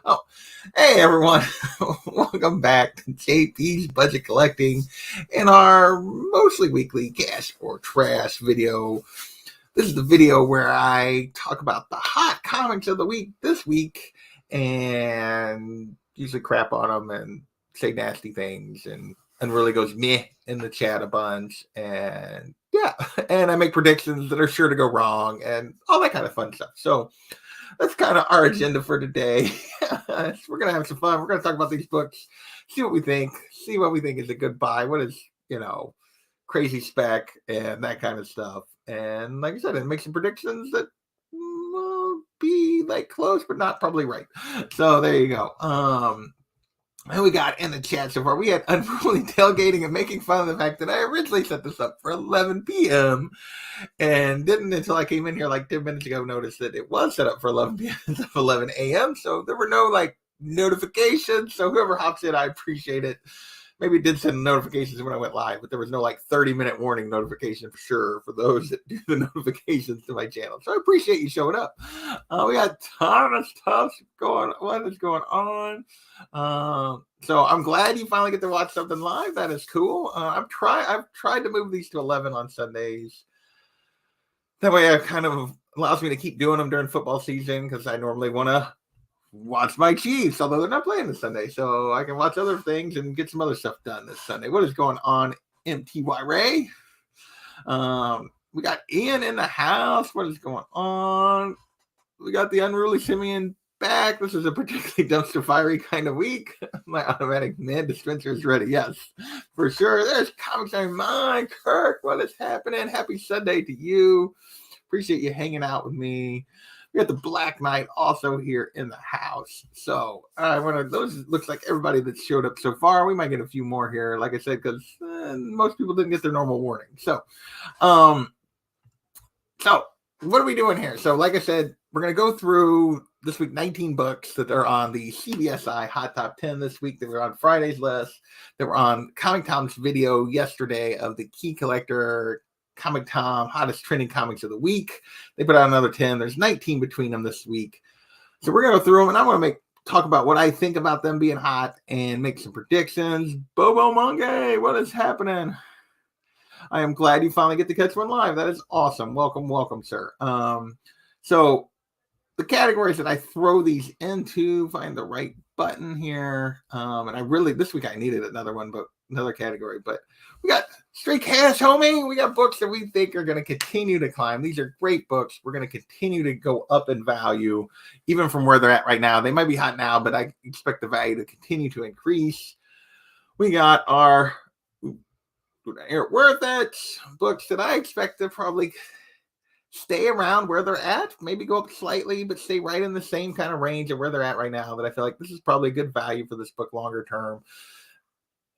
Oh, hey everyone. Welcome back to JP's Budget Collecting in our mostly weekly Cash or Trash video. This is the video where I talk about the hot comics of the week this week and usually crap on them and say nasty things and really goes meh in the chat a bunch. And yeah, and I make predictions that are sure to go wrong and all that kind of fun stuff. So that's kind of our agenda for today. We're going to have some fun. We're going to talk about these books, see what we think is a good buy, what is, crazy spec and that kind of stuff. And like I said, and make some predictions that will be like close, but not probably right. So there you go. And we got in the chat so far, we had unruly tailgating and making fun of the fact that I originally set this up for 11 p.m. and didn't until I came in here like 10 minutes ago notice that it was set up for 11 p.m. instead of 11 a.m. So there were no like notifications. So whoever hops in, I appreciate it. Maybe it did send notifications when I went live, but there was no like 30-minute warning notification for sure for those that do the notifications to my channel. So I appreciate you showing up. We got a ton of stuff going on. What is going on? So I'm glad you finally get to watch something live. That is cool. I've tried to move these to 11 on Sundays. That way it kind of allows me to keep doing them during football season because I normally want to watch my Chiefs, although they're not playing this Sunday. So I can watch other things and get some other stuff done this Sunday. What is going on, MTY Ray? We got Ian in the house. What is going on? We got the Unruly Simeon back. This is a particularly dumpster fiery kind of week. My automatic man dispenser is ready. Yes, for sure. There's Comics on Mine. Kirk, what is happening? Happy Sunday to you. Appreciate you hanging out with me. We got the Black Knight also here in the house. So those looks like everybody that showed up so far. We might get a few more here, like I said, because most people didn't get their normal warning. So what are we doing here? So like I said, we're going to go through this week 19 books that are on the CBSI Hot Top 10 this week that were on Friday's list, that were on Comic Tom's video yesterday of the Key Collector Comic Tom hottest trending comics of the week. They put out another 10. There's 19 between them this week. So we're going to go through them, and I'm going to talk about what I think about them being hot and make some predictions. Bobo Monge, what is happening? I am glad you finally get to catch one live. That is awesome. Welcome, sir. So the categories that I throw these into, find the right button here. And I really, this week I needed another category, but we got straight cash, homie. We got books that we think are going to continue to climb. These are great books. We're going to continue to go up in value, even from where they're at right now. They might be hot now, but I expect the value to continue to increase. We got our worth it books that I expect to probably stay around where they're at, maybe go up slightly, but stay right in the same kind of range of where they're at right now, that I feel like this is probably a good value for this book longer term,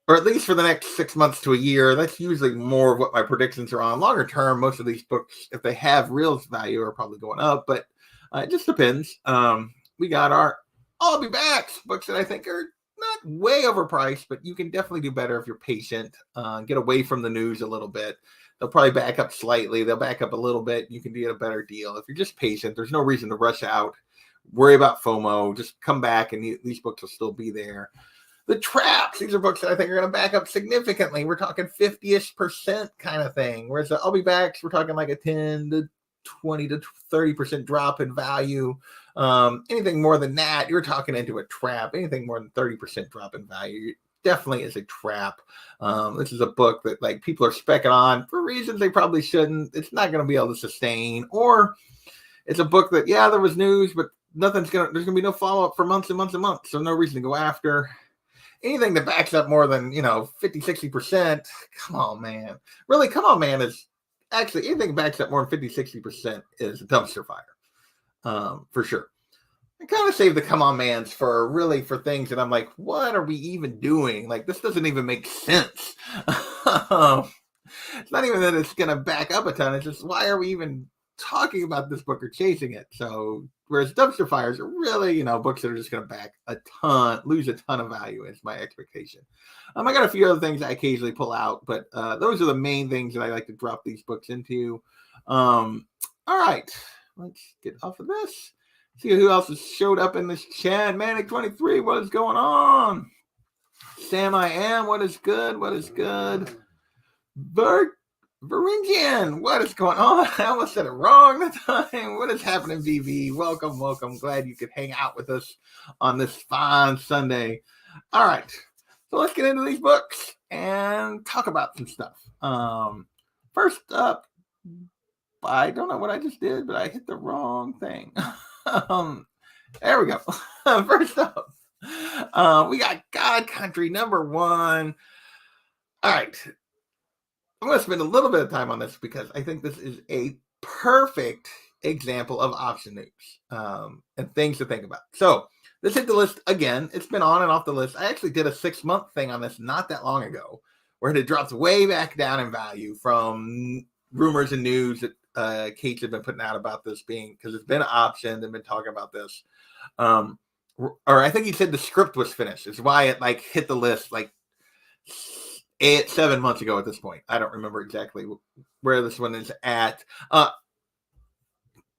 or at least for the next 6 months to a year. That's usually more of what my predictions are on. Longer term, most of these books, if they have real value, are probably going up, but it just depends. We got our I'll Be Back books that I think are not way overpriced, but you can definitely do better if you're patient. Get away from the news a little bit. They'll probably back up slightly. They'll back up a little bit. You can get a better deal. If you're just patient, there's no reason to rush out, worry about FOMO. Just come back and these books will still be there. The Traps, these are books that I think are going to back up significantly. We're talking 50-ish% kind of thing. Whereas the I'll Be Backs, we're talking like a 10 to 20 to 30% drop in value. Anything more than that, you're talking into a trap. Anything more than 30% drop in value definitely is a trap. This is a book that like people are specking on for reasons they probably shouldn't. It's not going to be able to sustain, or it's a book that, yeah, there was news, but there's going to be no follow-up for months and months and months. So no reason to go after anything that backs up more than, 50-60%. Come on, man. Really, come on, man, is actually anything that backs up more than 50-60% is a dumpster fire. For sure. I kind of save the come on mans for things that I'm like, what are we even doing? Like, this doesn't even make sense. It's not even that it's going to back up a ton. It's just, why are we even talking about this book or chasing it? So, whereas dumpster fires are really, books that are just going to lose a ton of value is my expectation. I got a few other things I occasionally pull out, but those are the main things that I like to drop these books into. All right, let's get off of this. See who else has showed up in this chat. Manic23, what is going on? Sam I Am, what is good? What is good? Varingian, what is going on? I almost said it wrong that time. What is happening, VV? Welcome, welcome. Glad you could hang out with us on this fine Sunday. All right, so let's get into these books and talk about some stuff. First up, I don't know what I just did, but I hit the wrong thing. There we go. First up, we got God Country #1. All right. I'm going to spend a little bit of time on this because I think this is a perfect example of option news and things to think about. So this hit the list again. It's been on and off the list. I actually did a 6-month thing on this not that long ago where it had dropped way back down in value from rumors and news that Kate's had been putting out about this being, because it's been optioned and been talking about this. Or I think he said the script was finished. It's why it like hit the list like 7 months ago at this point. I don't remember exactly where this one is at.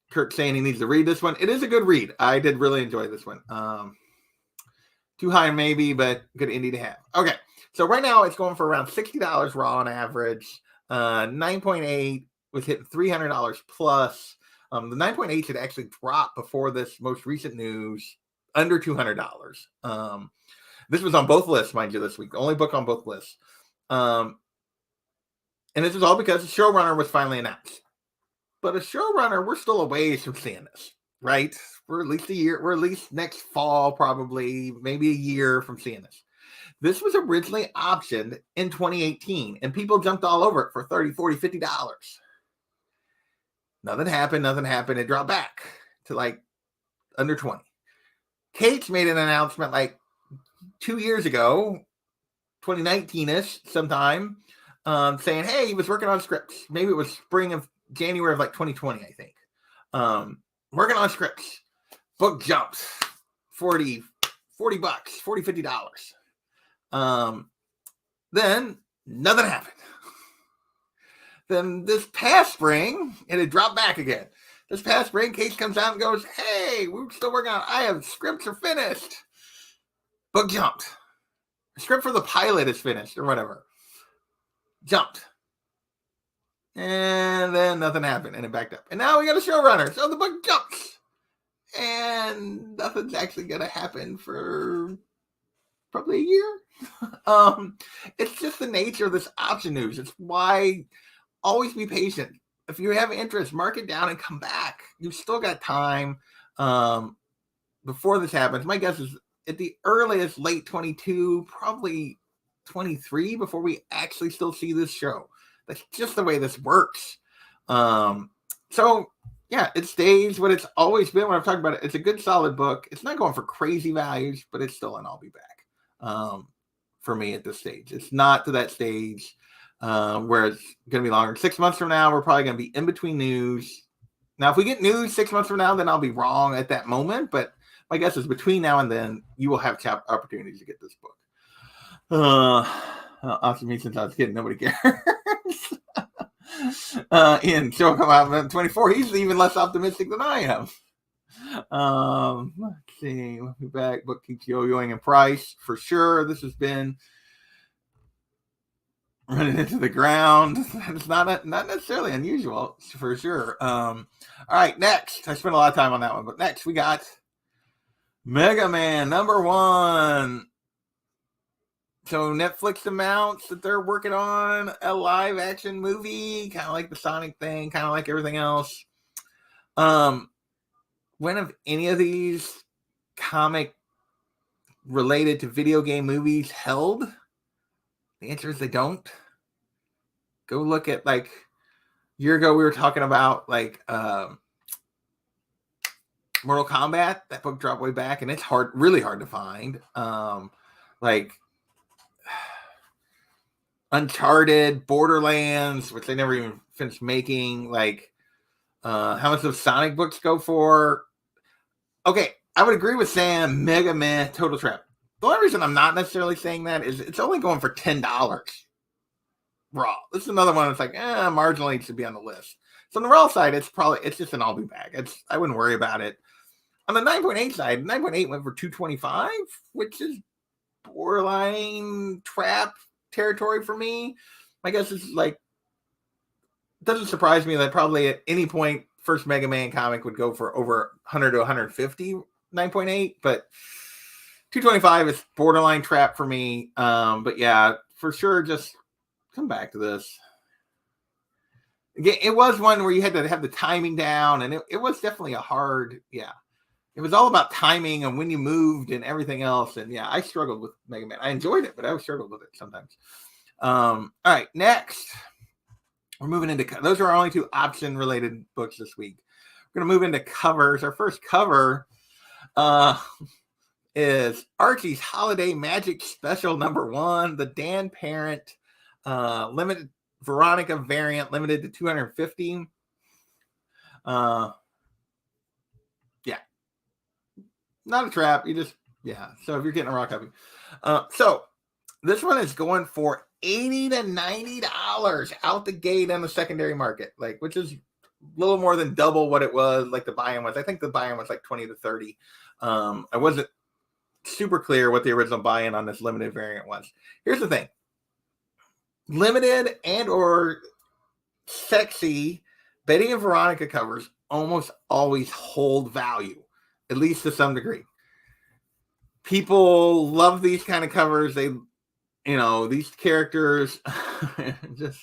Kurt saying he needs to read this one. It is a good read. I did really enjoy this one. Too high maybe, but good indie to have. Okay, so right now it's going for around $60 raw on average. 9.8 was hitting $300 plus. The 9.8 should actually drop before this most recent news under $200. This was on both lists, mind you, this week. The only book on both lists. And this is all because the showrunner was finally announced. But a showrunner, we're still a ways from seeing this, right? We're at least a year. We're at least next fall, probably, maybe a year from seeing this. This was originally optioned in 2018, and people jumped all over it for $30, $40, $50. Nothing happened. It dropped back to like under 20. Kate's made an announcement like 2 years ago, 2019-ish sometime, saying, hey, he was working on scripts. Maybe it was spring of January of like 2020, I think. Working on scripts. Book jumps. $40, $50. Then nothing happened. Then this past spring, it had dropped back again. This past spring, Kate comes out and goes, hey, we're still working on it. I have scripts are finished. Book jumped. The script for the pilot is finished or whatever. Jumped. And then nothing happened and it backed up. And now we got a showrunner. So the book jumps. And nothing's actually going to happen for probably a year. It's just the nature of this option news. It's why always be patient. If you have interest, mark it down and come back. You've still got time before this happens. My guess is at the earliest late 22, probably 23 before we actually still see this show. That's just the way this works. So yeah, it stays what it's always been when I've talked about it. It's a good solid book. It's not going for crazy values, but it's still an I'll be back for me at this stage. It's not to that stage where it's going to be longer. 6 months from now, we're probably going to be in between news. Now, if we get news 6 months from now, then I'll be wrong at that moment. But my guess is between now and then, you will have opportunities to get this book. After me since I was a kid, nobody cares. Ian, show come out in 24. He's even less optimistic than I am. Let's see. We'll be back. Book keeps yo-yoing in price for sure. This has been running into the ground. It's not necessarily unusual for sure. All right, next. I spent a lot of time on that one, but next we got Mega Man #1. So Netflix announced that they're working on a live action movie, kind of like the Sonic thing, kind of like everything else. When have any of these comic related to video game movies held? The answer is they don't. Go look at like a year ago we were talking about like Mortal Kombat. That book dropped way back and it's really hard to find. Like Uncharted, Borderlands, which they never even finished making. Like how much those Sonic books go for? Okay, I would agree with Sam. Mega Man, Total Trap. The only reason I'm not necessarily saying that is it's only going for $10 raw. This is another one that's like, marginally it should be on the list. So on the raw side, it's just an I'll be back. I wouldn't worry about it. On the 9.8 side, 9.8 went for 225, which is borderline trap territory for me. I guess it's like, it doesn't surprise me that probably at any point, first Mega Man comic would go for over 100 to 150, 9.8, but 225 is borderline trap for me. But yeah, for sure, just come back to this. Again, it was one where you had to have the timing down, and it was definitely a hard, yeah. It was all about timing and when you moved and everything else. And yeah, I struggled with Mega Man. I enjoyed it, but I struggled with it sometimes. All right, next. We're moving into, those are our only two option related books this week. We're going to move into covers. Our first cover is Archie's Holiday Magic Special #1, the Dan Parent limited Veronica variant, limited to 250. Yeah. Not a trap. You just, yeah. So if you're getting a raw copy. So this one is going for $80 to $90 out the gate on the secondary market, like, which is a little more than double what it was, like the buy-in was. I think the buy-in was like 20 to 30. I wasn't super clear what the original buy-in on this limited variant was. Here's the thing. Limited and or sexy Betty and Veronica covers almost always hold value, at least to some degree. People love these kind of covers. They, you know, these characters just,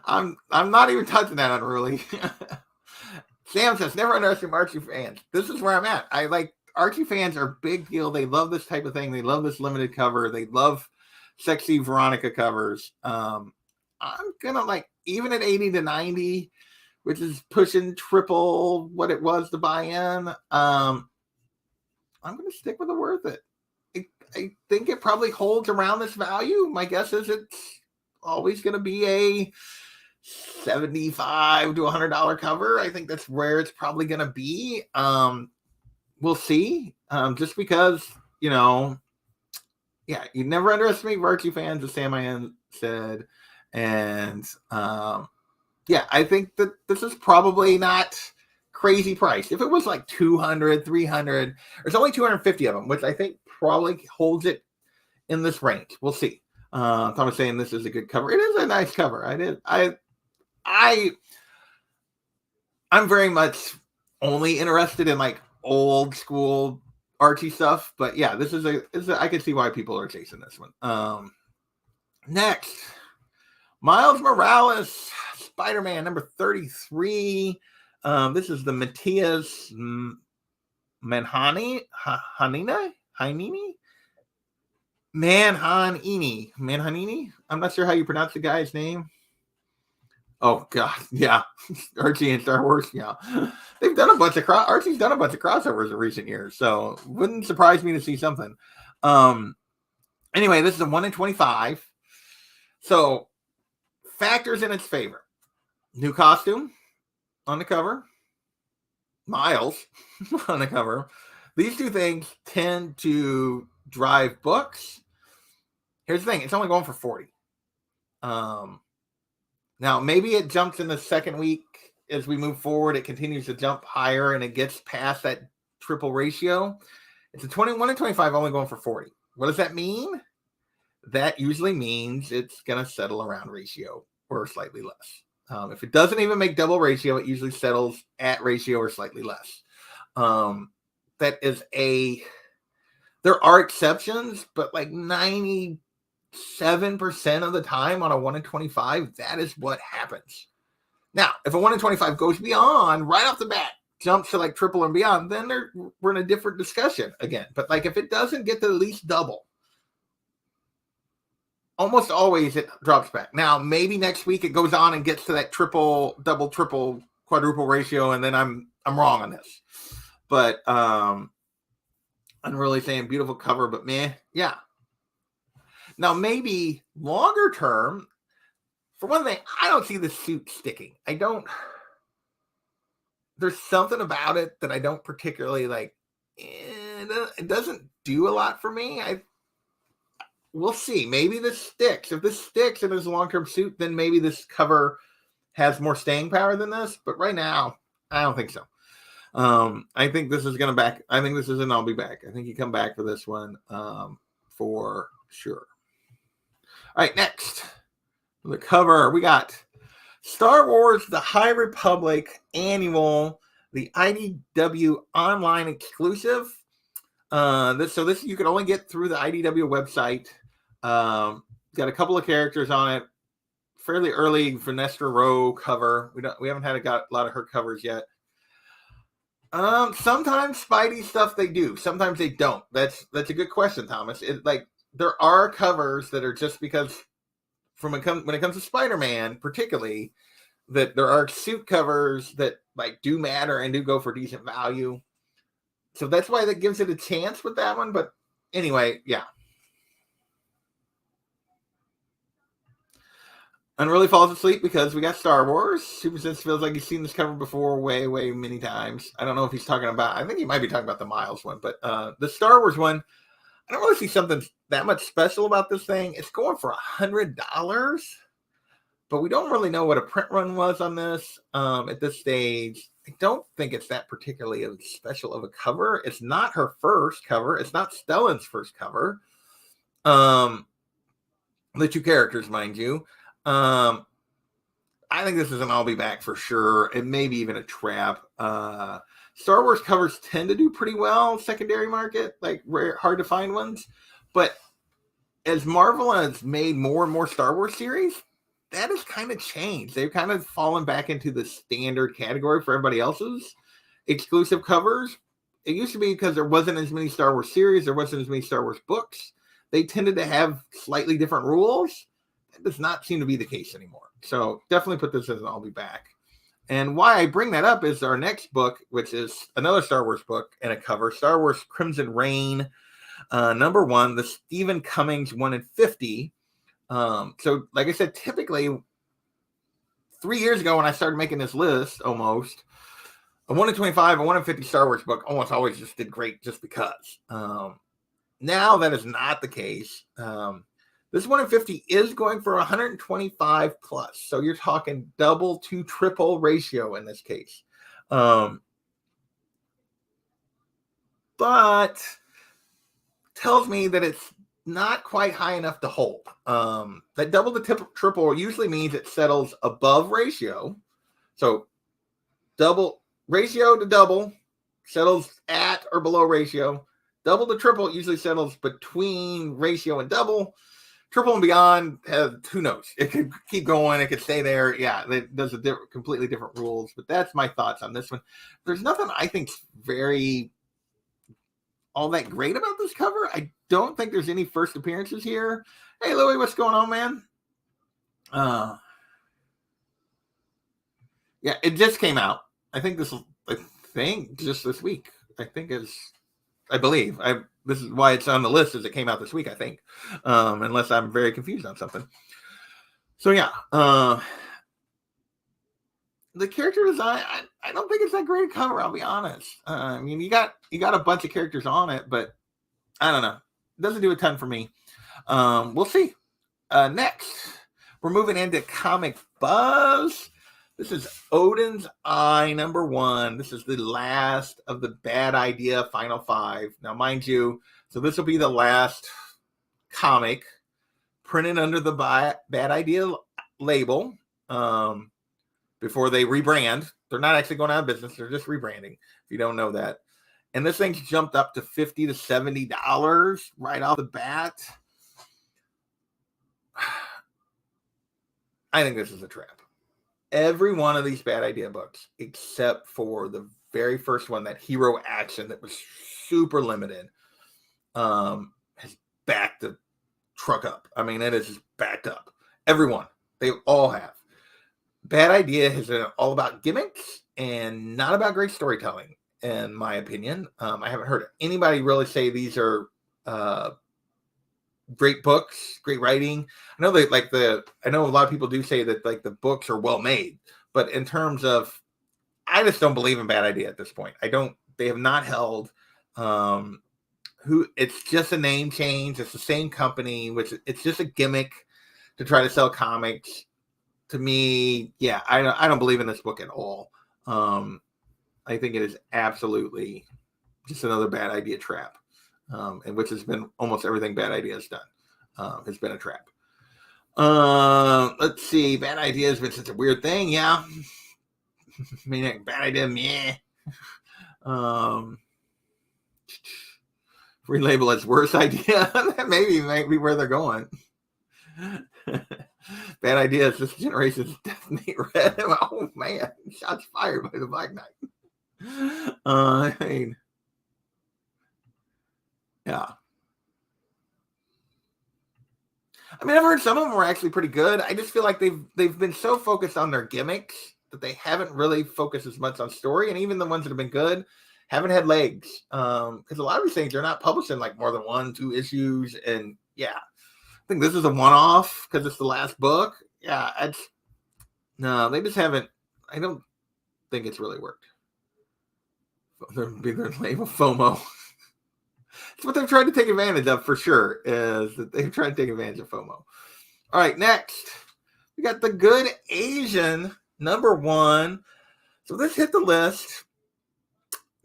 I'm not even touching that unruly. Sam says, never underestimate Archie fans. This is where I'm at. I like, Archie fans are a big deal. They love this type of thing. They love this limited cover. They love sexy Veronica covers. I'm gonna, like, even at 80 to 90, which is pushing triple what it was to buy in, I'm gonna stick with the worth it. I think it probably holds around this value. My guess is it's always gonna be a $75 to $100 cover. I think that's where it's probably gonna be. We'll see. Just because, you know, yeah, you never underestimate Archie fans, as Sam Ian said. And yeah, I think that this is probably not crazy price. If it was like 200, 300, there's only 250 of them, which I think probably holds it in this range. We'll see. Tom was saying this is a good cover. It is a nice cover. I'm very much only interested in like old school Archie stuff, but yeah, this is I can see why people are chasing this one. Next, Miles Morales, SpiderMan #33. This is the Matthias Manhanini. I'm not sure how you pronounce the guy's name. Oh God, yeah, Archie and Star Wars. Yeah, they've done a bunch of Archie's done a bunch of crossovers in recent years, so wouldn't surprise me to see something. Anyway, this is a 1 in 25. So factors in its favor: new costume on the cover, Miles on the cover. These two things tend to drive books. Here's the thing: it's only going for 40. Now, maybe it jumps in the second week as we move forward. It continues to jump higher and it gets past that triple ratio. It's a 21 and 25 only going for 40. What does that mean? That usually means it's going to settle around ratio or slightly less. If it doesn't even make double ratio, it usually settles at ratio or slightly less. That is there are exceptions, but like 97% of the time on a 1 in 25, that is what happens. Now, if a 1 in 25 goes beyond right off the bat, jumps to like triple and beyond, then we're in a different discussion again. But like if it doesn't get to at least double, almost always it drops back. Now, maybe next week it goes on and gets to that triple, double, triple, quadruple ratio, and then I'm wrong on this. But I'm really saying beautiful cover, but meh, yeah. Now, maybe longer term, for one thing, I don't see the suit sticking. There's something about it that I don't particularly like. It doesn't do a lot for me. We'll see. Maybe this sticks. If this sticks and there's a long-term suit, then maybe this cover has more staying power than this. But right now, I don't think so. I think this is gonna back. I think this is an I'll be back. I think you come back for this one, for sure. All right, next the cover we got Star Wars: The High Republic Annual, the IDW online exclusive. This you can only get through the IDW website. Got a couple of characters on it. Fairly early Vanessa Rowe cover. We haven't got a lot of her covers yet. Sometimes Spidey stuff they do. Sometimes they don't. That's a good question, Thomas. There are covers that are just because when it comes to Spider-Man, particularly, that there are suit covers that like do matter and do go for decent value. So that's why that gives it a chance with that one. But anyway, yeah. Unruly falls asleep because we got Star Wars. Super Sense feels like he's seen this cover before way, way many times. I don't know if he's talking about, I think he might be talking about the Miles one, but the Star Wars one, I don't really see something that much special about this thing. It's going for $100, but we don't really know what a print run was on this at this stage. I don't think it's that particularly special of a cover. It's not her first cover. It's not Stellan's first cover. The two characters, mind you. I think this is an I'll be back for sure. It may be even a trap. Star Wars covers tend to do pretty well secondary market, like rare, hard to find ones. But as Marvel has made more and more Star Wars series, that has kind of changed. They've kind of fallen back into the standard category for everybody else's exclusive covers. It used to be because there wasn't as many Star Wars series, there wasn't as many Star Wars books. They tended to have slightly different rules. That does not seem to be the case anymore. So definitely put this as an I'll be back. And why I bring that up is our next book, which is another Star Wars book and a cover, Star Wars Crimson Reign, number 1, the Stephen Cummings 1 in 50. So like I said, typically 3 years ago when I started making this list, almost a 1 in 25, a 1 in 50 Star Wars book almost always just did great just because. Now that is not the case. This 1 in 50 is going for 125 plus. So you're talking double to triple ratio in this case. But tells me that it's not quite high enough to hold. That double to triple usually means it settles above ratio. So double ratio to double settles at or below ratio. Double to triple usually settles between ratio and double. Triple and beyond, who knows? It could keep going. It could stay there. Yeah, it does completely different rules. But that's my thoughts on this one. There's nothing I think very all that great about this cover. I don't think there's any first appearances here. Hey, Louie, what's going on, man? Yeah, it just came out. I think just this week. I believe. This is why it's on the list, as it came out this week, I think. Unless I'm very confused on something. So yeah. The character design, I don't think it's that great a cover, I'll be honest. I mean, you got a bunch of characters on it, but I don't know. It doesn't do a ton for me. We'll see. Next, we're moving into Comic Buzz. This is Odins Eye number 1. This is the last of the Bad Idea Final 5. Now, mind you, so this will be the last comic printed under the Bad Idea label before they rebrand. They're not actually going out of business. They're just rebranding, if you don't know that. And this thing's jumped up to $50 to $70 right off the bat. I think this is a trap. Every one of these Bad Idea books, except for the very first one, that Hero Action that was super limited, has backed the truck up. I mean, it is just backed up. Everyone. They all have. Bad Idea has been all about gimmicks and not about great storytelling, in my opinion. I haven't heard anybody really say these are great books, great writing. I know I know a lot of people do say that like the books are well made, but in terms of, I just don't believe in Bad Idea at this point. They have not held. It's just a name change. It's the same company, which it's just a gimmick to try to sell comics. To me, yeah, I don't believe in this book at all. I think it is absolutely just another bad idea trap, and which has been almost everything bad idea has done. Has been a trap. Let's see. Bad idea has been such a weird thing. Yeah. I mean, bad idea, meh. Relabel as worst idea. That maybe might be where they're going. Bad idea is this generation's definitely red. Oh man, shots fired by the Black Knight. I mean, yeah. I mean, I've heard some of them were actually pretty good. I just feel like they've been so focused on their gimmicks that they haven't really focused as much on story, and even the ones that have been good haven't had legs. Because a lot of these things they're not publishing like more than 1-2 issues, and yeah, I think this is a one-off because it's the last book. Yeah, no, they just haven't. I don't think it's really worked. Their label FOMO. It's what they've tried to take advantage of for sure. Is that they've tried to take advantage of FOMO. All right, next we got The Good Asian #1. So this hit the list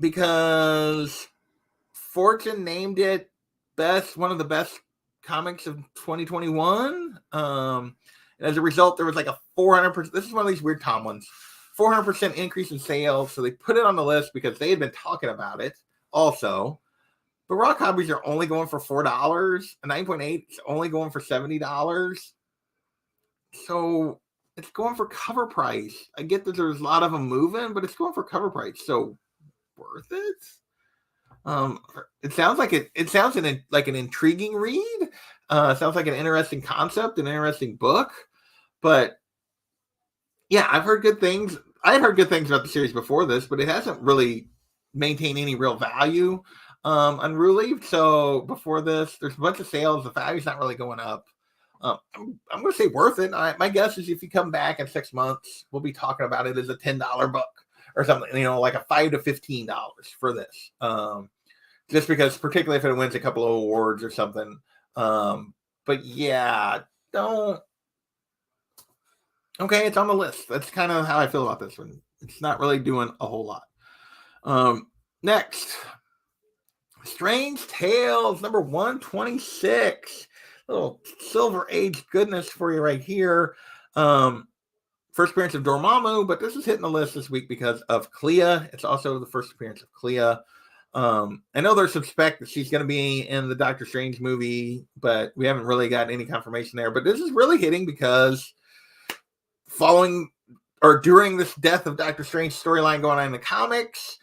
because Fortune named it one of the best comics of 2021. And as a result, there was like a 400%. This is one of these weird Tom ones. 400% increase in sales. So they put it on the list because they had been talking about it also. But raw copies are only going for $4. A 9.8 is only going for $70. So it's going for cover price. I get that there's a lot of them moving, but it's going for cover price. So worth it? It sounds like it sounds like an intriguing read. Sounds like an interesting concept, an interesting book. But yeah, I've heard good things. I had heard good things about the series before this, but it hasn't really maintained any real value. Unruly. So before this, there's a bunch of sales. The value's not really going up. I'm going to say worth it. My guess is if you come back in 6 months, we'll be talking about it as a $10 book or something, like a $5 to $15 for this. Just because, particularly if it wins a couple of awards or something. But yeah, don't. Okay, it's on the list. That's kind of how I feel about this one. It's not really doing a whole lot. Next. Strange Tales #126. Little Silver Age goodness for you right here. First appearance of Dormammu, but this is hitting the list this week because of Clea. It's also the first appearance of Clea. I know there's some spec that she's going to be in the Doctor Strange movie, but we haven't really got any confirmation there. But this is really hitting because following or during this death of Doctor Strange storyline going on in the comics,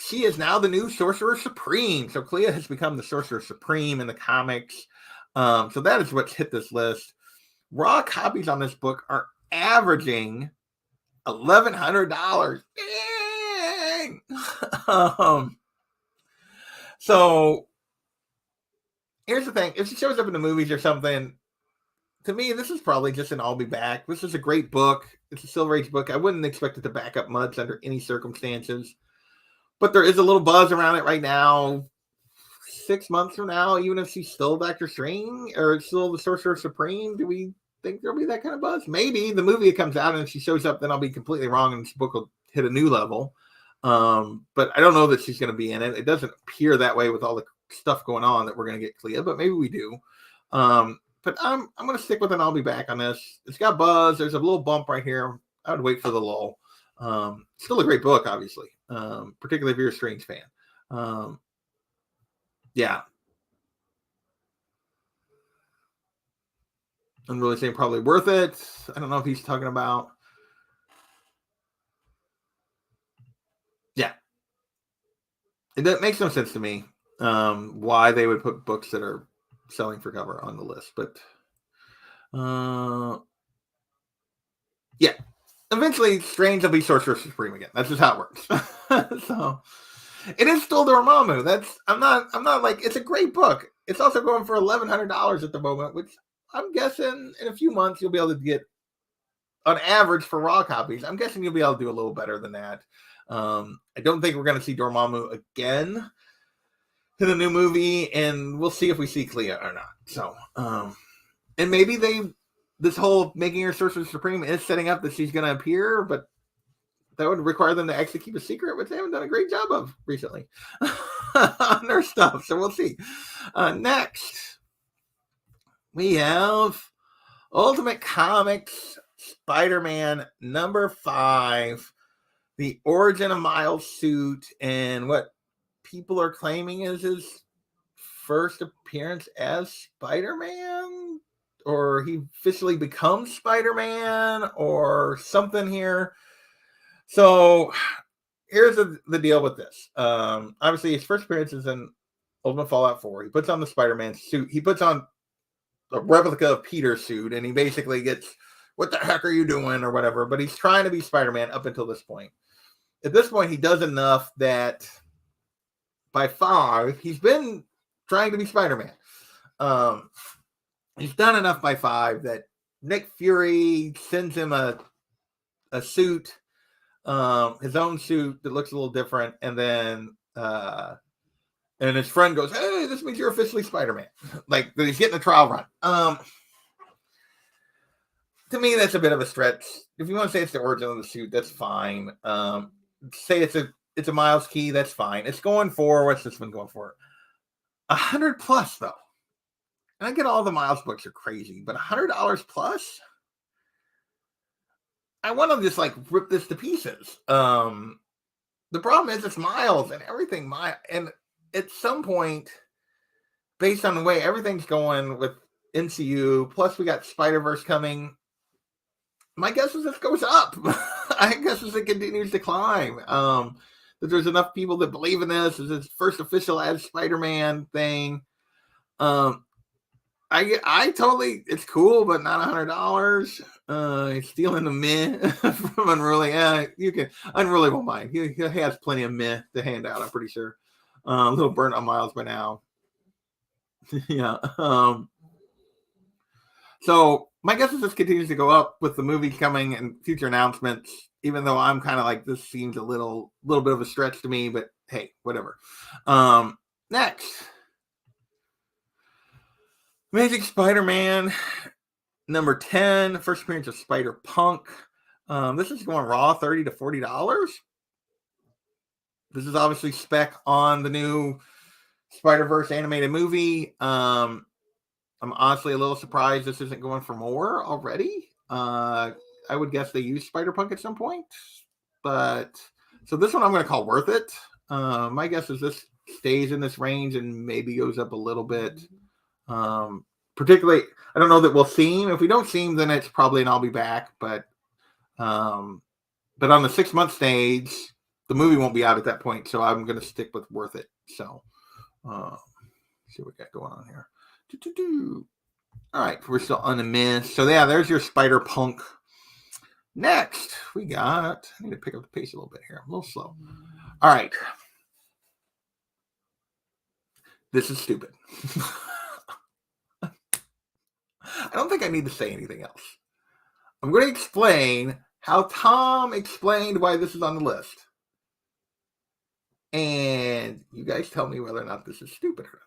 she is now the new Sorcerer Supreme. So Clea has become the Sorcerer Supreme in the comics. So that is what's hit this list. Raw copies on this book are averaging $1,100. Dang! So here's the thing. If she shows up in the movies or something, to me, this is probably just an I'll be back. This is a great book. It's a Silver Age book. I wouldn't expect it to back up much under any circumstances. But there is a little buzz around it right now. 6 months from now, even if she's still Doctor Strange or still the Sorcerer Supreme, do we think there'll be that kind of buzz? Maybe the movie comes out and if she shows up, then I'll be completely wrong and this book will hit a new level. But I don't know that she's going to be in it. It doesn't appear that way with all the stuff going on that we're going to get Clea, but maybe we do. But I'm going to stick with an I'll be back on this. It's got buzz. There's a little bump right here. I would wait for the lull. Still a great book, obviously, particularly if you're a Strange fan. Yeah. I'm really saying probably worth it. I don't know if he's talking about. Yeah. That makes no sense to me why they would put books that are selling for cover on the list. But yeah. Eventually, Strange will be Sorcerer Supreme again. That's just how it works. So it is still Dormammu. I'm not like it's a great book. It's also going for $1,100 at the moment, which I'm guessing in a few months you'll be able to get on average for raw copies. I'm guessing you'll be able to do a little better than that. I don't think we're going to see Dormammu again in the new movie, and we'll see if we see Clea or not. So, and maybe this whole making her Sorcerer Supreme is setting up that she's going to appear, but that would require them to actually keep a secret, which they haven't done a great job of recently on their stuff. So we'll see. Next, we have Ultimate Comics SpiderMan #5, the origin of Miles' suit, and what people are claiming is his first appearance as Spider-Man, or he officially becomes Spider-Man, or something here. So here's the deal with this. Obviously, his first appearance is in Ultimate Fallout 4. He puts on the Spider-Man suit. He puts on a replica of Peter's suit, and he basically gets, what the heck are you doing, or whatever. But he's trying to be Spider-Man up until this point. At this point, he does enough that by 5, he's been trying to be Spider-Man. He's done enough by 5 that Nick Fury sends him a suit, his own suit that looks a little different, and then and his friend goes, "Hey, this means you're officially Spider-Man." Like, he's getting a trial run. To me, that's a bit of a stretch. If you want to say it's the origin of the suit, that's fine. Say it's a Miles key, that's fine. It's going for, what's this one going for? 100 plus, though. And I get all the Miles books are crazy, but $100 plus? I want to just like rip this to pieces. The problem is it's Miles and everything. And at some point, based on the way everything's going with MCU, plus we got Spider-Verse coming, my guess is this goes up. I guess as it continues to climb. That there's enough people that believe in this as its first official as Spider-Man thing. I totally, it's cool, but not $100. Stealing the meh from Unruly. Unruly won't mind. He has plenty of meh to hand out, I'm pretty sure. A little burnt on Miles by now. Yeah. So my guess is this continues to go up with the movie coming and future announcements, even though I'm kind of like, this seems a little bit of a stretch to me, but hey, whatever. Next. Amazing Spider-Man #10, first appearance of Spider-Punk. This is going raw $30 to $40. This is obviously spec on the new Spider-Verse animated movie. I'm honestly a little surprised this isn't going for more already. I would guess they used Spider-Punk at some point. But so this one I'm going to call worth it. My guess is this stays in this range and maybe goes up a little bit. Particularly, I don't know that we'll see him. If we don't see him, then it's probably an I'll be back. But on the 6-month stage, the movie won't be out at that point. So I'm going to stick with worth it. So see what we got going on here. All right, we're still on the miss. So yeah, there's your Spider-Punk. Next, we got, I need to pick up the pace a little bit here. I'm a little slow. All right. This is stupid. I don't think I need to say anything else. I'm going to explain how Tom explained why this is on the list. And you guys tell me whether or not this is stupid or not.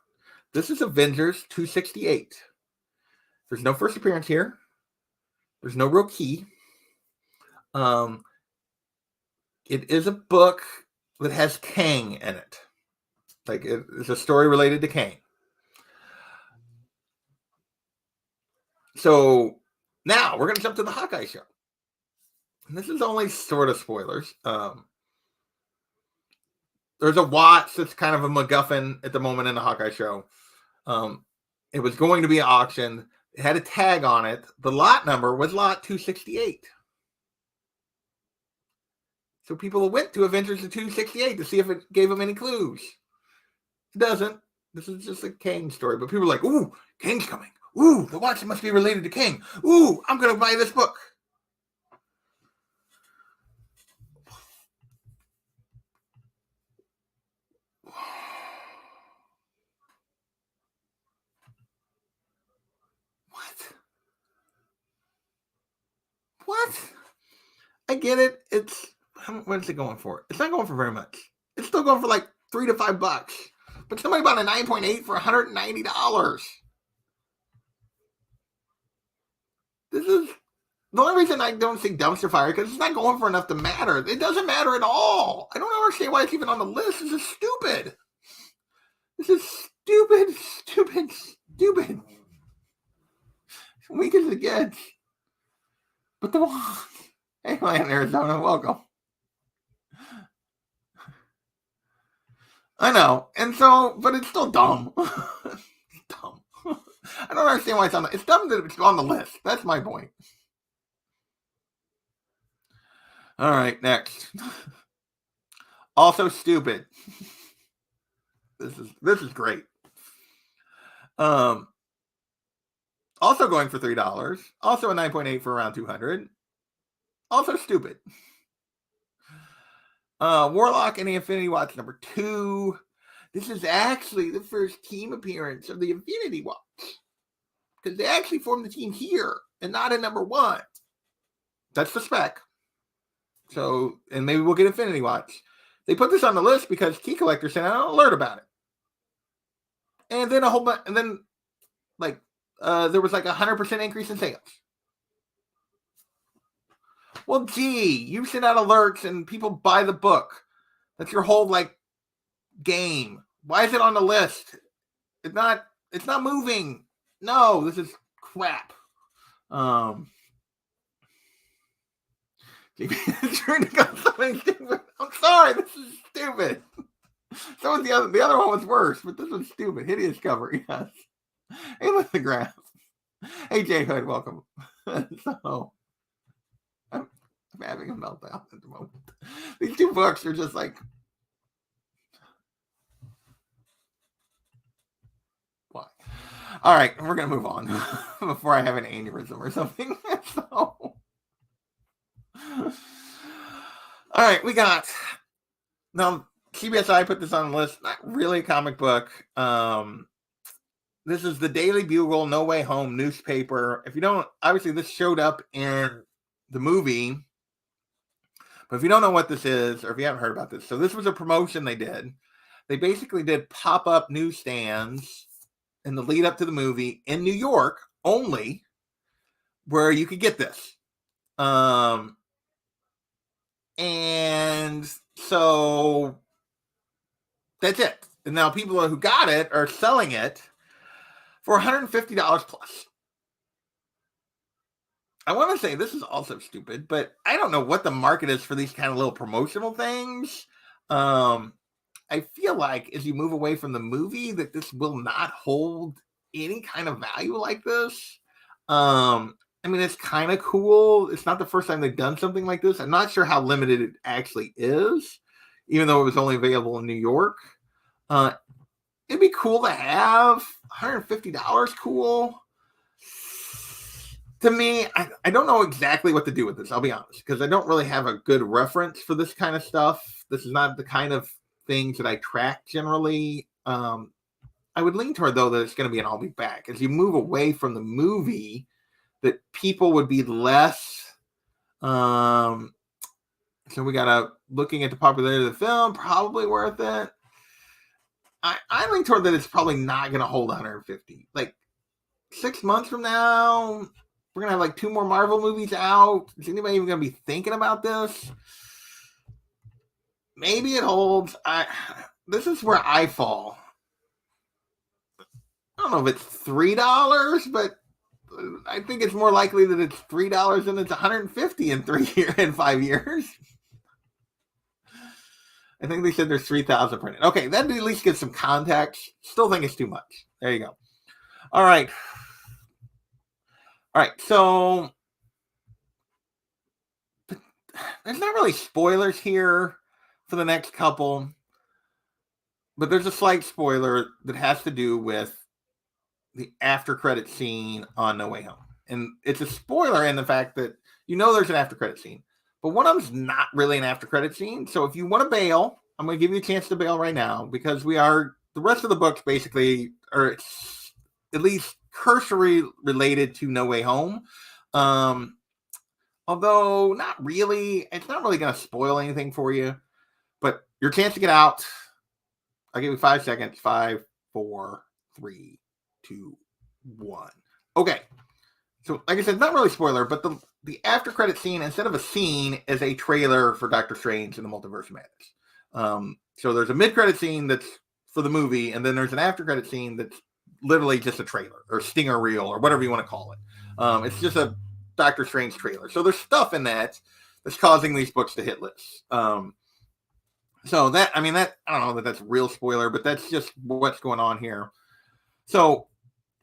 This is Avengers 268. There's no first appearance here. There's no real key. It is a book that has Kang in it. Like, it's a story related to Kang. So now we're going to jump to the Hawkeye show. And this is only sort of spoilers. There's a watch that's kind of a MacGuffin at the moment in the Hawkeye show. It was going to be auctioned. It had a tag on it. The lot number was lot 268. So people went to Avengers 268 to see if it gave them any clues. It doesn't. This is just a Kang story. But people are like, ooh, Kang's coming. Ooh, the watch must be related to Kang. Ooh, I'm going to buy this book. What? I get it. What is it going for? It's not going for very much. It's still going for like $3 to $5. But somebody bought a 9.8 for $190. This is The only reason I don't think dumpster fire because it's not going for enough to matter. It doesn't matter at all. I don't understand why it's even on the list. This is stupid. This is stupid, stupid, stupid. Weak as it gets. But the one. Hey, man, Arizona, welcome. I know, and so, but it's still dumb. It's dumb. I don't understand why it's on the. It's dumb that it's on the list. That's my point. All right, next. Also stupid. This is great. Also going for $3. Also a 9.8 for around 200. Also stupid. Warlock and the Infinity Watch number 2. This is actually the first team appearance of the Infinity Watch. Because they actually formed the team here and not in number 1. That's the spec. So, and maybe we'll get Infinity Watch. They put this on the list because Key Collector sent out an alert about it. And then a whole bunch, and then like there was like 100% increase in sales. Well, gee, you send out alerts and people buy the book. That's your whole like game. Why is it on the list? It's not moving. No, this is crap. I'm sorry, this is stupid. So was the other one was worse, but this was stupid. Hideous cover, yes. Hey, with the graph. Hey, Jay Hood, welcome. So I'm having a meltdown at the moment. These 2 books are just like, why? All right, we're gonna move on before I have an aneurysm or something. So, all right, we got now. CBSI put this on the list. Not really a comic book. This is the Daily Bugle, No Way Home newspaper. If you don't, obviously this showed up in the movie, but if you don't know what this is, or if you haven't heard about this, so this was a promotion they did. They basically did pop-up newsstands in the lead up to the movie in New York only, where you could get this. And so that's it. And now people who got it are selling it for $150 plus. I want to say this is also stupid, but I don't know what the market is for these kind of little promotional things. I feel like as you move away from the movie that this will not hold any kind of value like this. I mean, it's kind of cool. It's not the first time they've done something like this. I'm not sure how limited it actually is, even though it was only available in New York. It'd be cool to have. $150 cool. To me, I don't know exactly what to do with this, I'll be honest, because I don't really have a good reference for this kind of stuff. This is not the kind of things that I track generally. I would lean toward, though, that it's going to be an I'll be back. As you move away from the movie, that people would be less. So we got looking at the popularity of the film, probably worth it. I lean toward that it's probably not going to hold 150. Like 6 months from now, we're going to have like 2 more Marvel movies out. Is anybody even going to be thinking about this? Maybe it holds. This is where I fall. I don't know if it's $3, but I think it's more likely that it's $3 than it's $150 in 5 years. I think they said there's 3,000 printed. Okay, that at least gives some context. Still think it's too much. There you go. All right. So there's not really spoilers here for the next couple, but there's a slight spoiler that has to do with the after credit scene on No Way Home. And it's a spoiler in the fact that there's an after credit scene, but one of them's not really an after credit scene. So if you want to bail, I'm going to give you a chance to bail right now, because the rest of the books basically are at least cursory related to No Way Home. Although not really, it's not really going to spoil anything for you, but your chance to get out, I'll give you 5 seconds. 5, 4, 3, 2, 1. Okay. So like I said, not really spoiler, but the after credit scene, instead of a scene, is a trailer for Doctor Strange in the Multiverse of Madness. So there's a mid-credit scene that's for the movie, and then there's an after credit scene that's literally just a trailer or stinger reel or whatever you want to call it. It's just a Doctor Strange trailer. So there's stuff in that that's causing these books to hit lists. So that, I mean, that, I don't know that that's a real spoiler, but that's just what's going on here. So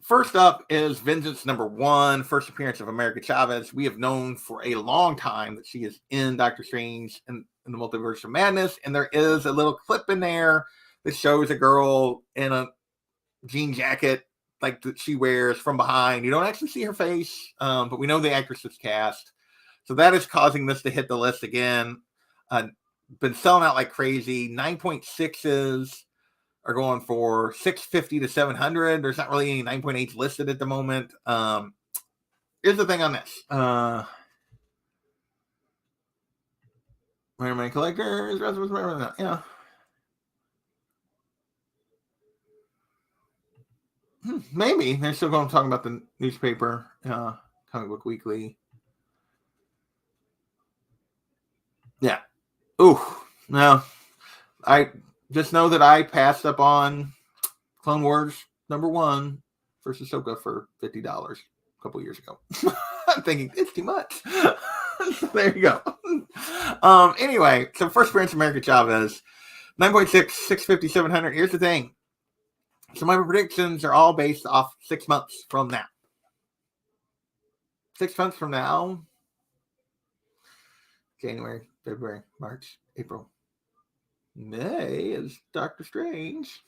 first up is Vengeance #1, first appearance of America Chavez. We have known for a long time that she is in Doctor Strange and in the Multiverse of Madness, and there is a little clip in there that shows a girl in a jean jacket like that she wears from behind. You don't actually see her face, but we know the actress is cast. So that is causing this to hit the list again. Been selling out like crazy. 9.6s are going for $650 to $700. There's not really any 9.8s listed at the moment. Here's the thing on this. Spider-Man collectors, yeah. Maybe they're still going to talk about the newspaper, Comic Book Weekly. Yeah. Ooh, no. I just know that I passed up on Clone Wars #1 versus Ahsoka for $50 a couple years ago. I'm thinking it's too much. So there you go. Anyway, so first appearance America Chavez, 9.6, 650, 700. Here's the thing. So my predictions are all based off 6 months from now. 6 months from now, January, February, March, April, May is Doctor Strange.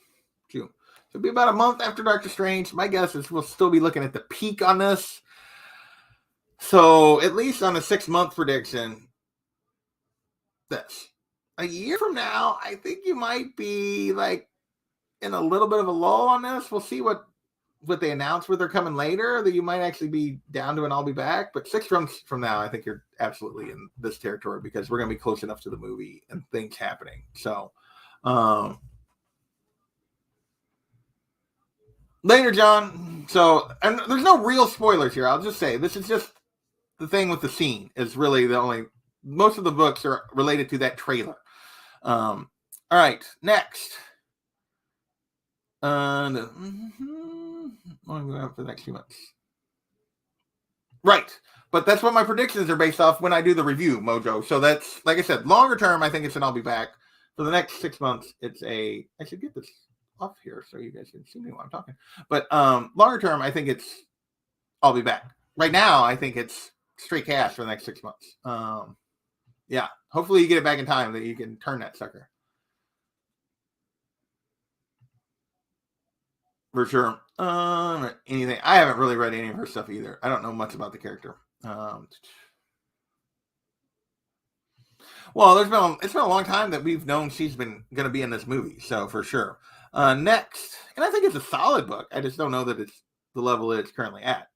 June. So it'll be about a month after Doctor Strange. My guess is we'll still be looking at the peak on this. So at least on a 6 month prediction, this. A year from now, I think you might be like in a little bit of a lull on this. We'll see what they announce where they're coming later, that you might actually be down to an I'll be back. But 6 months from now, I think you're absolutely in this territory because we're going to be close enough to the movie and things happening. So later, John. So, and there's no real spoilers here. I'll just say this is just the thing with the scene is really the only, most of the books are related to that trailer. All right, next. I'm going out for the next few months. Right. But that's what my predictions are based off when I do the review, Mojo. So that's, like I said, longer term, I think it's an I'll be back. For the next 6 months, it's a, I should get this off here so you guys can see me while I'm talking. But longer term, I think it's I'll be back. Right now, I think it's straight cash for the next 6 months. Yeah. Hopefully you get it back in time that you can turn that sucker. For sure. Anything. I haven't really read any of her stuff either. I don't know much about the character. Well, it's been a long time that we've known she's been going to be in this movie, so for sure. Next, and I think it's a solid book. I just don't know that it's the level that it's currently at.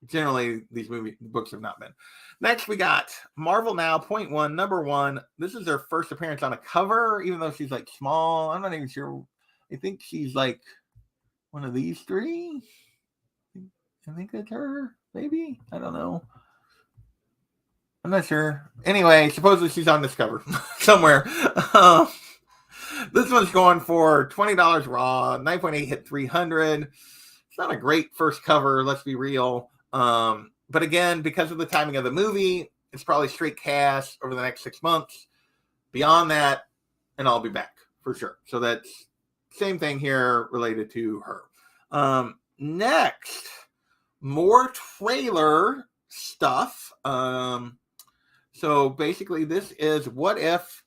Generally, these books have not been. Next, we got Marvel Now, Point One, #1. This is her first appearance on a cover, even though she's like small. I'm not even sure. I think she's like one of these three. I think that's her, maybe. I don't know. I'm not sure. Anyway, supposedly she's on this cover somewhere. This one's going for $20 raw. 9.8 hit 300. It's not a great first cover, let's be real. But again, because of the timing of the movie, it's probably straight cash over the next 6 months. Beyond that, and I'll be back for sure. So that's same thing here related to her. Next, more trailer stuff. So basically this is What If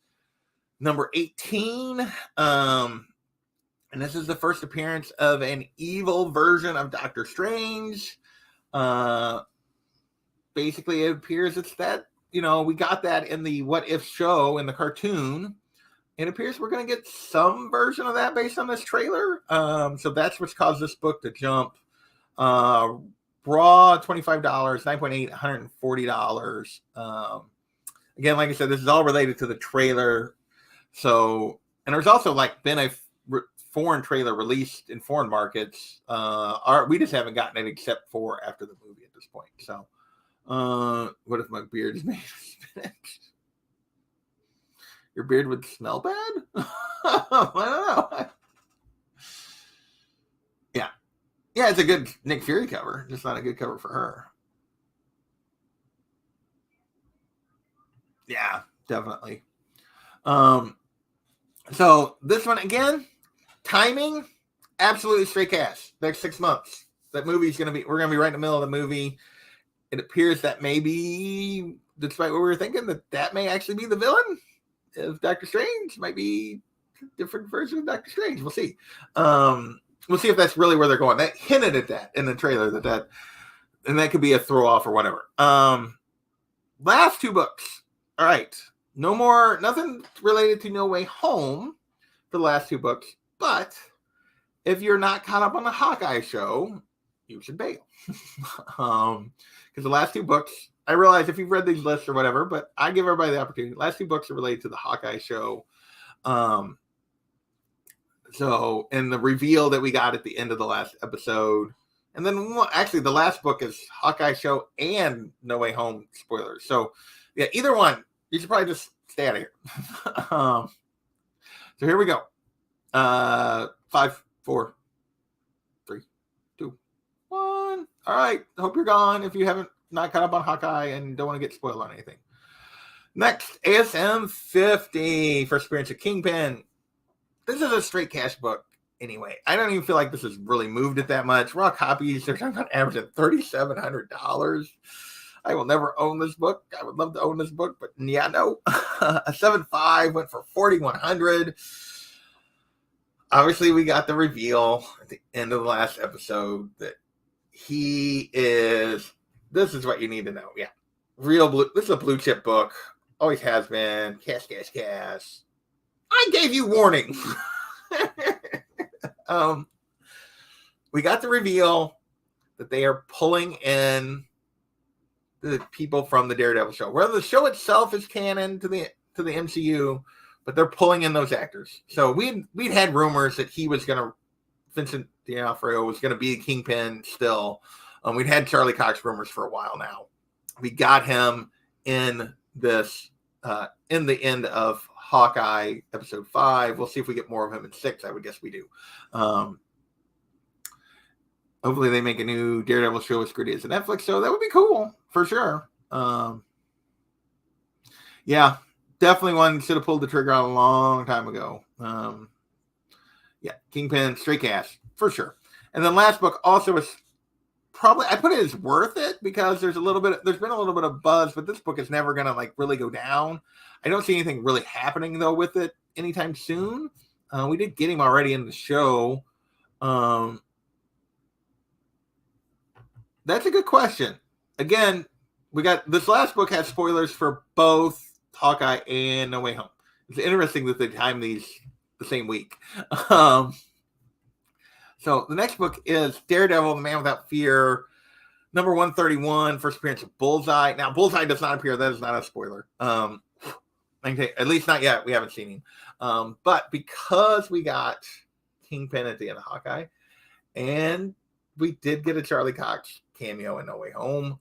#18. And this is the first appearance of an evil version of Doctor Strange. Basically it appears it's that, we got that in the What If show in the cartoon. It appears we're going to get some version of that based on this trailer. So that's what's caused this book to jump. Raw, $25, 9.8, $140. Again, like I said, this is all related to the trailer. So, and there's also been a foreign trailer released in foreign markets. We just haven't gotten it except for after the movie at this point. So, What if my beard is made of spinach? Your beard would smell bad? I don't know. Yeah. Yeah, it's a good Nick Fury cover. Just not a good cover for her. Yeah, definitely. So this one again, timing, absolutely straight cash. Next 6 months. That movie's we're gonna be right in the middle of the movie. It appears that maybe, despite what we were thinking, that may actually be the villain. If Doctor Strange might be a different version of Doctor Strange. We'll see. We'll see if that's really where they're going. They hinted at that in the trailer and that could be a throw off or whatever. Last 2 books. All right. Nothing related to No Way Home for the last 2 books. But if you're not caught up on the Hawkeye show, you should bail. Because the last 2 books, I realize if you've read these lists or whatever, but I give everybody the opportunity. The last 2 books are related to the Hawkeye show. So, and the reveal that we got at the end of the last episode. And then, actually, the last book is Hawkeye show and No Way Home spoilers. So, yeah, either one, you should probably just stay out of here. So here we go. 5, 4, 3, 2, 1. All right. Hope you're gone if you haven't not caught up on Hawkeye and don't want to get spoiled on anything. Next, ASM 50, first appearance of Kingpin. This is a straight cash book anyway. I don't even feel like this has really moved it that much. Raw copies, they're talking about average at $3,700. I will never own this book. I would love to own this book, but yeah, no. A 7.5 went for $4,100. Obviously, we got the reveal at the end of the last episode that he is. This is what you need to know. Yeah, real blue. This is a blue chip book. Always has been. Cash, cash, cash. I gave you warning. We got the reveal that they are pulling in the people from the Daredevil show. Whether the show itself is canon to the MCU, but they're pulling in those actors. So we'd had rumors that Vincent D'Onofrio was gonna be Kingpin still. We'd had Charlie Cox rumors for a while now. We got him in this in the end of Hawkeye episode 5. We'll see if we get more of him in 6. I would guess we do. Hopefully they make a new Daredevil show as gritty as a Netflix show. That would be cool for sure. Yeah, definitely one should have pulled the trigger on a long time ago. Yeah, Kingpin, straight cash for sure. And then last book also was probably, I put it as worth it because there's been a little bit of buzz, but this book is never gonna like really go down. I don't see anything really happening though with it anytime soon. We did get him already in the show. That's a good question. Again, we got this last book has spoilers for both Hawkeye and No Way Home. It's interesting that they time these the same week. So the next book is Daredevil, The Man Without Fear, number 131, first appearance of Bullseye. Now, Bullseye does not appear. That is not a spoiler. At least not yet. We haven't seen him. But because we got Kingpin at the end of Hawkeye, and we did get a Charlie Cox cameo in No Way Home,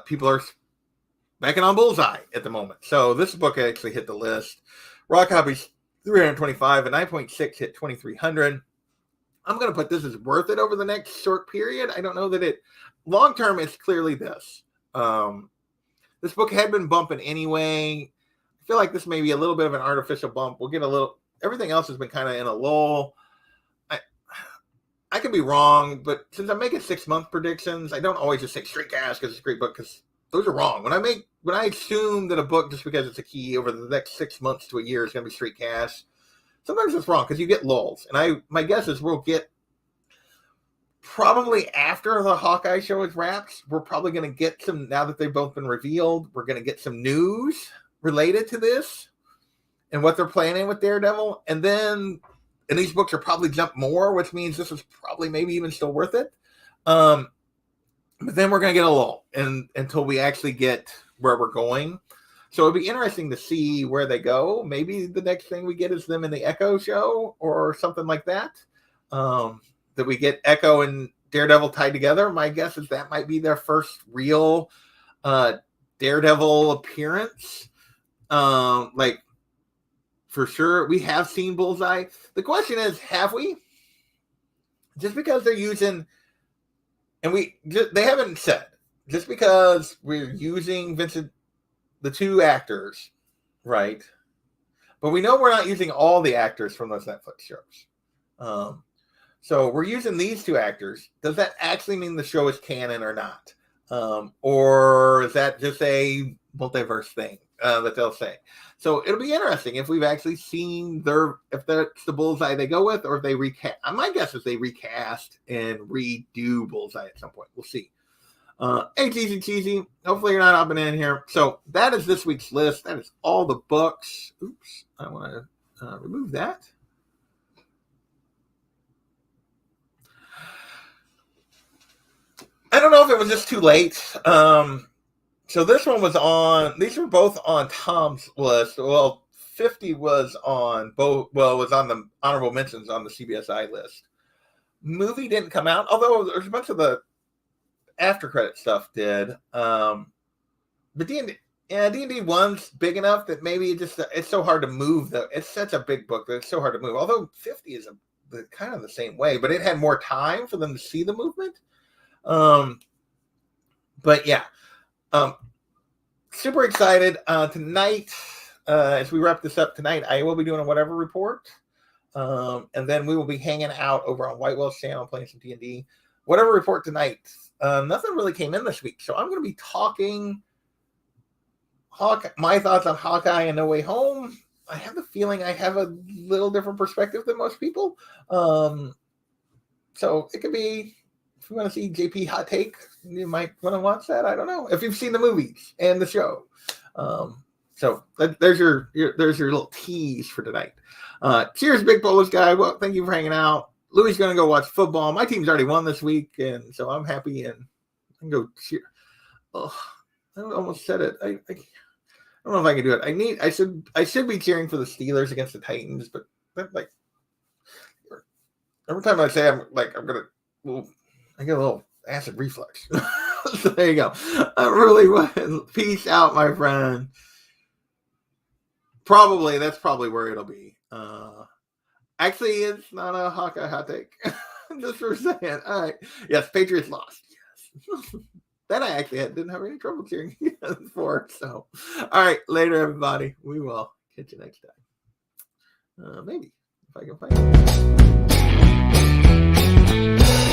people are backing on Bullseye at the moment. So this book actually hit the list. Raw copies 325 and 9.6 hit 2,300. I'm going to put this as worth it over the next short period. I don't know that it long term. It's clearly this. This book had been bumping anyway. I feel like this may be a little bit of an artificial bump. We'll get a little. Everything else has been kind of in a lull. I could be wrong, but since I'm making 6-month predictions, I don't always just say straight cash because it's a great book, because those are wrong. When I assume that a book, just because it's a key over the next 6 months to a year, is going to be straight cash, sometimes it's wrong because you get lulls. And my guess is we'll get, probably after the Hawkeye show is wrapped, we're probably going to get some, now that they've both been revealed, we're going to get some news related to this and what they're planning with Daredevil. And these books are probably jump more, which means this is probably maybe even still worth it. But then we're going to get a lull until we actually get where we're going. So it'll be interesting to see where they go. Maybe the next thing we get is them in the Echo show or something like that. That we get Echo and Daredevil tied together. My guess is that might be their first real Daredevil appearance. Like, for sure, we have seen Bullseye. The question is, have we? Just because they're using, and they haven't said, just because we're using the two actors, right? But we know we're not using all the actors from those Netflix shows. So we're using these two actors. Does that actually mean the show is canon or not? Or is that just a multiverse thing that they'll say? So it'll be interesting if we've actually seen if that's the Bullseye they go with, or if they recast. My guess is they recast and redo Bullseye at some point. We'll see. Hey, cheesy. Hopefully you're not hopping in here. So that is this week's list. That is all the books. Oops, I want to remove that. I don't know if it was just too late. So this one was on. These were both on Tom's list. Well, 50 was on both. Well, it was on the honorable mentions on the CBSI list. Movie didn't come out, although there's a bunch of the after credit stuff did. But D&D 1's big enough that maybe it's so hard to move. Though it's such a big book that it's so hard to move. Although 50 is kind of the same way, but it had more time for them to see the movement. But yeah, super excited. Tonight, as we wrap this up tonight, I will be doing a whatever report. And then we will be hanging out over on White Whale's channel, playing some D&D. Whatever report tonight. Nothing really came in this week, so I'm going to be talking my thoughts on Hawkeye and No Way Home. I have the feeling I have a little different perspective than most people. So it could be, if you want to see JP hot take, you might want to watch that. I don't know if you've seen the movies and the show. So there's your little tease for tonight. Cheers, Big Polish guy. Well, thank you for hanging out. Louis is going to go watch football. My team's already won this week, and so I'm happy, and I can go cheer. Oh, I almost said it. I don't know if I can do it. I should be cheering for the Steelers against the Titans, but like every time I say I get a little acid reflux. So there you go. I really was. Peace out, my friend. That's probably where it'll be. Actually, it's not a Hawkeye hot take. Just for saying. All right. Yes, Patriots lost. Yes. That I actually didn't have any trouble cheering for. So, all right. Later, everybody. We will catch you next time. Maybe, if I can find it.